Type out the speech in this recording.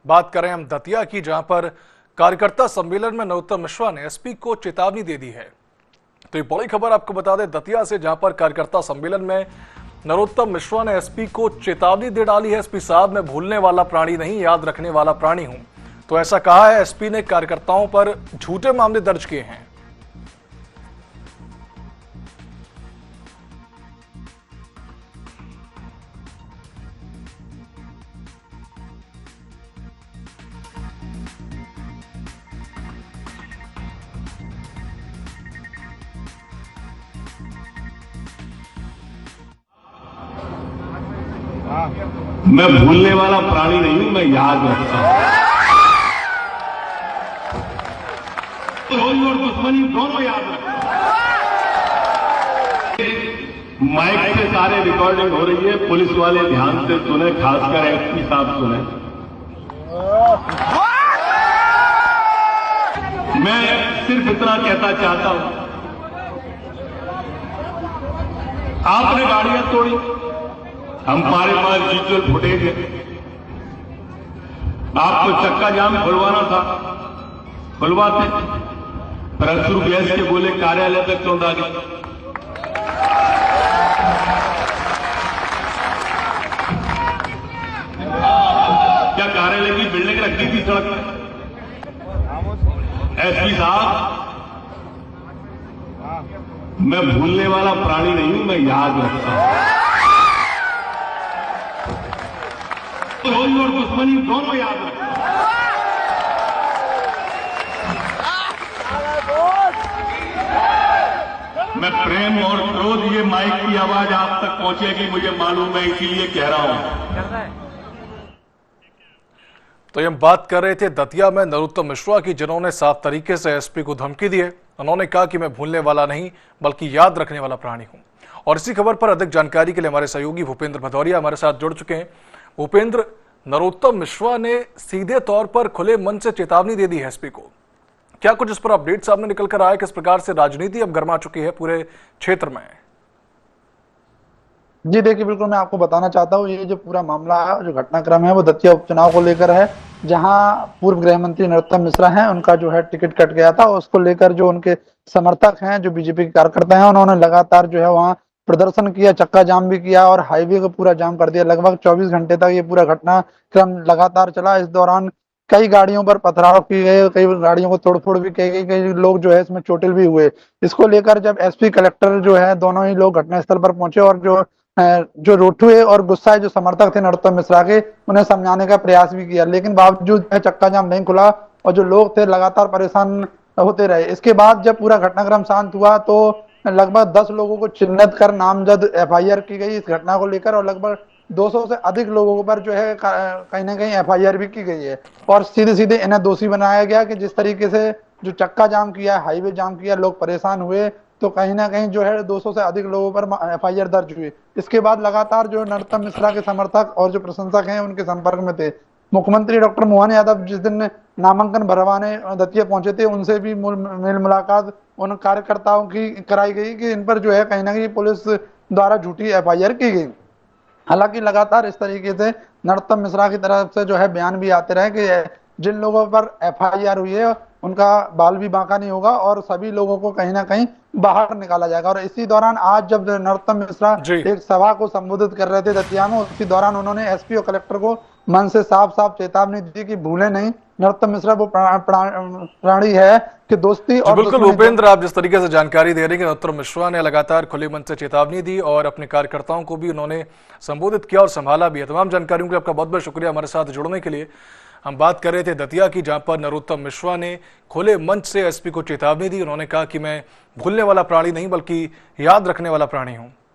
बात करें हम दतिया की, जहां पर कार्यकर्ता सम्मेलन में नरोत्तम मिश्रा ने एसपी को चेतावनी दे दी है। तो ये बड़ी खबर आपको बता दें दतिया से, जहां पर कार्यकर्ता सम्मेलन में नरोत्तम मिश्रा ने एसपी को चेतावनी दे डाली है। एसपी साहब, मैं भूलने वाला प्राणी नहीं, याद रखने वाला प्राणी हूं। तो ऐसा कहा है। एसपी ने कार्यकर्ताओं पर झूठे मामले दर्ज किए हैं। मैं भूलने वाला प्राणी नहीं हूं, मैं याद रखता हूं। रोज और दुश्मनी दोनों याद रखता हूं। माइक से सारे रिकॉर्डिंग हो रही है, पुलिस वाले ध्यान से सुने, खासकर एसपी साहब सुने। मैं सिर्फ इतना कहना चाहता हूं, आपने गाड़ियां तोड़ी, हमारे पास डिजिटल फुटेज है। आपको चक्का जाम खुलवाना था, खुलवाते, पर अश्रु गैस के बोले कार्यालय तक क्यों दागे। क्या कार्यालय की बिल्डिंग रखी थी सड़क में? एसपी साहब, मैं भूलने वाला प्राणी नहीं हूं, मैं याद रखता हूं। रोज और दुश्मनी दोनों याद रखता हूं। मैं प्रेम और क्रोध, ये माइक की आवाज आप तक पहुंचेगी मुझे मालूम है, इसीलिए कह रहा हूं। तो हम बात कर रहे थे दतिया में नरोत्तम मिश्रा की, जिन्होंने साफ तरीके से एसपी को धमकी दी है। उन्होंने कहा कि मैं भूलने वाला नहीं बल्कि याद रखने वाला प्राणी हूं। और इसी खबर पर अधिक जानकारी के लिए हमारे सहयोगी भूपेंद्र भदौरिया हमारे साथ जुड़ चुके हैं। भूपेंद्र, नरोत्तम मिश्रा ने सीधे तौर पर खुले मन से चेतावनी दे दी है एसपी को। क्या कुछ इस पर अपडेट सामने निकल कर आया? किस प्रकार से राजनीति अब गर्मा चुकी है पूरे क्षेत्र में? जी देखिए, बिल्कुल मैं आपको बताना चाहता हूँ, ये जो पूरा मामला है, जो घटनाक्रम है, वो दतिया उपचुनाव को लेकर है, जहां पूर्व गृह मंत्री नरोत्तम मिश्रा हैं, उनका जो है टिकट कट गया था। उसको लेकर जो उनके समर्थक हैं, जो बीजेपी के कार्यकर्ता हैं, उन्होंने लगातार जो है वहां प्रदर्शन किया, चक्का जाम भी किया और हाईवे को पूरा जाम कर दिया। लगभग 24 घंटे तक ये पूरा घटनाक्रम लगातार चला। इस दौरान कई गाड़ियों पर पथराव किए गए, कई गाड़ियों को तोड़फोड़ भी की गई, कई लोग जो है इसमें चोटिल भी हुए। इसको लेकर जब एसपी कलेक्टर जो है, दोनों ही लोग घटनास्थल पर पहुंचे और जो रोठुए और गुस्साए जो समर्थक थे नरोत्तम मिश्रा के, उन्हें समझाने का प्रयास भी किया, लेकिन बावजूद चक्का जाम नहीं खुला और जो लोग थे लगातार परेशान होते रहे। इसके बाद जब पूरा घटनाक्रम शांत हुआ तो लगभग 10 लोगों को चिन्हित कर नामजद एफआईआर की गई इस घटना को लेकर, और लगभग 200 से अधिक लोगों पर जो है कहीं ना कहीं एफआईआर भी की गई है। और सीधे सीधे इन्हें दोषी बनाया गया कि जिस तरीके से जो चक्का जाम किया, हाईवे जाम किया, लोग परेशान हुए, तो कहीं ना कहीं जो है 200 से अधिक लोगों पर एफआईआर दर्ज हुई। इसके बाद लगातार जो नरोत्तम मिश्रा के समर्थक और जो प्रशंसक हैं उनके संपर्क में थे। मुख्यमंत्री डॉक्टर मोहन यादव जिस दिन नामांकन भरवाने दतिया पहुंचे थे, उनसे भी मेल मुलाकात उन कार्यकर्ताओं की कराई गई कि इन पर जो है कहीं ना कहीं पुलिस द्वारा झूठी एफआईआर की गई। हालांकि लगातार इस तरीके से नरोत्तम मिश्रा की तरफ से जो है बयान भी आते रहे कि जिन लोगों पर एफआईआर हुई है उनका बाल भी बांका नहीं होगा और सभी लोगों को कहीं ना कहीं बाहर निकाला जाएगा। और इसी दौरान आज जब नरोत्तम मिश्रा एक सभा को संबोधित कर रहे थे दतिया में, उसी दौरान उन्होंने एसपी और कलेक्टर को मन से साफ साफ चेतावनी दी कि भूले नहीं, नरोत्तम मिश्रा वो प्राणी है कि दोस्ती और बिल्कुल भूपेंद्र, आप जिस तरीके से जानकारी दे रहे हैं कि नरोत्तम मिश्रा ने लगातार खुले मन से चेतावनी दी और अपने कार्यकर्ताओं को भी उन्होंने संबोधित किया और संभाला भी है। तमाम जानकारियों के लिए आपका बहुत बहुत शुक्रिया हमारे साथ जुड़ने के लिए। हम बात कर रहे थे दतिया की, जहां पर नरोत्तम मिश्रा ने खुले मंच से एसपी को चेतावनी दी। उन्होंने कहा कि मैं भूलने वाला प्राणी नहीं बल्कि याद रखने वाला प्राणी हूं।